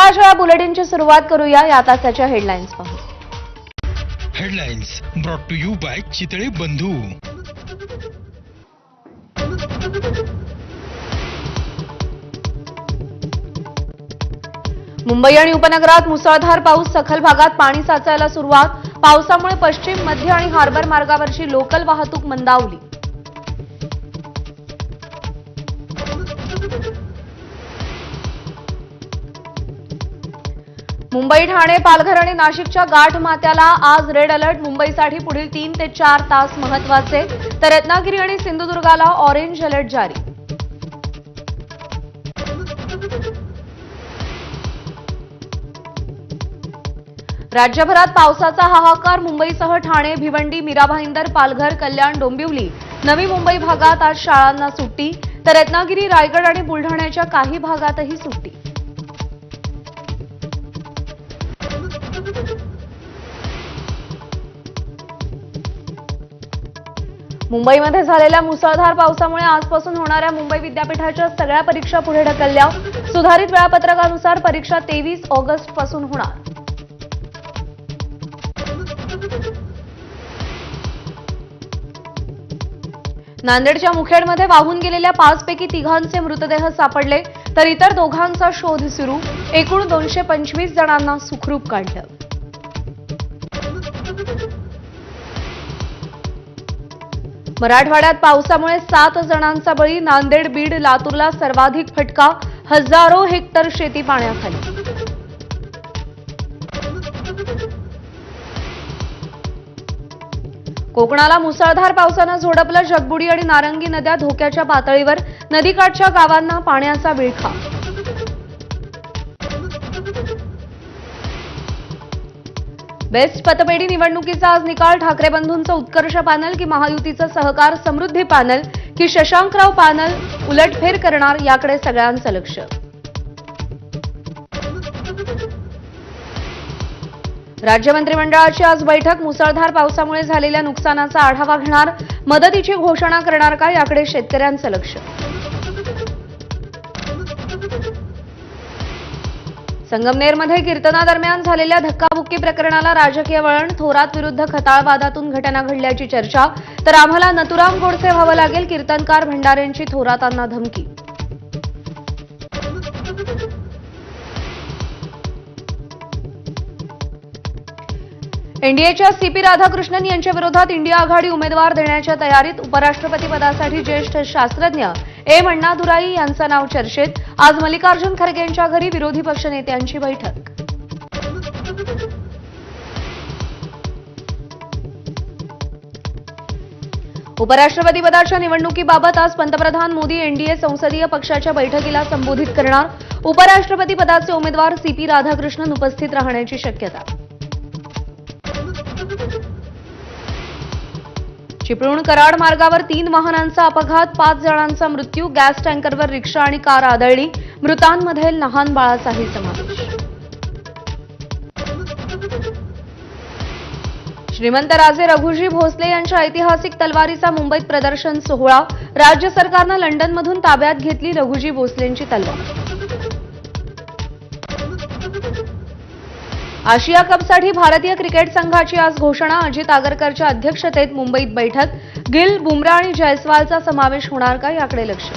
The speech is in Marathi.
सकाळच्या बुलेटिनची सुरुवात करूया या तासाच्या हेडलाईन्स पाहून. Headlines brought to you by Chitale Bandhu. Mumbai आणि उपनगरात मुसळधार पाऊस, सखल भागात पाणी साचायला सुरुवात. पावसामुळे पश्चिम, मध्य आणि हार्बर मार्गावरची लोकल वाहतूक मंदावली. मुंबई, ठाणे, पालघर आणि नाशिकच्या गाठ माथ्याला आज रेड अलर्ट. मुंबईसाठी पुढील 3 ते 4 तास महत्त्वाचे, तर रत्नागिरी आणि सिंधुदुर्गाला ऑरेंज अलर्ट जारी. राज्यभरात पावसाचा हाहाकार. मुंबईसह ठाणे, भिवंडी, मीरा भाईंदर, पालघर, कल्याण, डोंबिवली, नवी मुंबई भागात आज शाळांना सुट्टी, तर रत्नागिरी, रायगड आणि बुलढाण्याच्या काही भागातही सुट्टी. मुंबईमध्ये झालेल्या मुसळधार पावसामुळे आजपासून होणाऱ्या मुंबई विद्यापीठाच्या सगळ्या परीक्षा पुढे ढकलल्या. सुधारित वेळापत्रकानुसार परीक्षा 23 ऑगस्ट पासून होणार. नांदेडच्या मुखेडमध्ये वाहून गेलेल्या 5 पैकी 3 मृतदेह सापडले, तर इतर 2 शोध सुरू. एकूण 225 जणांना सुखरूप काढलं. मराठवाड्यात पावसामुळे 7 जणांचा बळी. नांदेड, बीड, लातूरला सर्वाधिक फटका. हजारो हेक्टर शेती पाण्याखाली. कोकणाला मुसळधार पावसानं झोडपलं. जगबुडी आणि नारंगी नद्या धोक्याच्या पातळीवर. नदीकाठच्या गावांना पाण्याचा विळखा. बेस्ट पतपेढी निवडणुकीचा आज निकाल. ठाकरे बंधूंचं उत्कर्ष पॅनल की महायुतीचं सहकार समृद्धी पॅनल की शशांकराव पॅनल उलटफेर करणार, याकडे सगळ्यांचं लक्ष. राज्य मंत्रिमंडळाची आज बैठक. मुसळधार पावसामुळे झालेल्या नुकसानाचा आढावा घेणार. मदतीची घोषणा करणार का, याकडे शेतकऱ्यांचं लक्ष. संगमनेरमध्ये कीर्तनादरम्यान झालेल्या धक्काबुक्की प्रकरणाला राजकीय वळण. थोरात विरुद्ध खताळ वादातून घटना घडल्याची चर्चा, तर आम्हाला नथुराम गोडसे व्हावं लागेल, कीर्तनकार भंडारेंची थोरातांना धमकी. एनडीएच्या सीपी राधाकृष्णन यांच्या विरोधात इंडिया आघाडी उमेदवार देण्याच्या तयारीत. उपराष्ट्रपती पदासाठी ज्येष्ठ शास्त्रज्ञ एम अण्णादुराई यांचं नाव चर्चेत. आज मल्लिकार्जुन खरगे यांच्या घरी विरोधी पक्षनेत्यांची बैठक. उपराष्ट्रपती पदाच्या निवडणुकीबाबत आज पंतप्रधान मोदी एनडीए संसदीय पक्षाच्या बैठकीला संबोधित करणार. उपराष्ट्रपती पदाचे उमेदवार सीपी राधाकृष्णन उपस्थित राहण्याची शक्यता. चिपळूण कराड मार्गावर 3 वाहनांचा अपघात. 5 जणांचा मृत्यू. गॅस टँकरवर रिक्षा आणि कार आदळली. मृतांमध्ये लहान बाळाचाही समावेश. श्रीमंत राजे रघुजी भोसले यांच्या ऐतिहासिक तलवारीचा मुंबईत प्रदर्शन सोहळा. राज्य सरकारनं लंडनमधून ताब्यात घेतली रघुजी भोसलेंची तलवार. आशिया कपसाठी भारतीय क्रिकेट संघाची आज घोषणा. अजित आगरकरच्या अध्यक्षतेत मुंबईत बैठक. गिल, बुमराह आणि जयस्वालचा समावेश होणार का, याकडे लक्ष.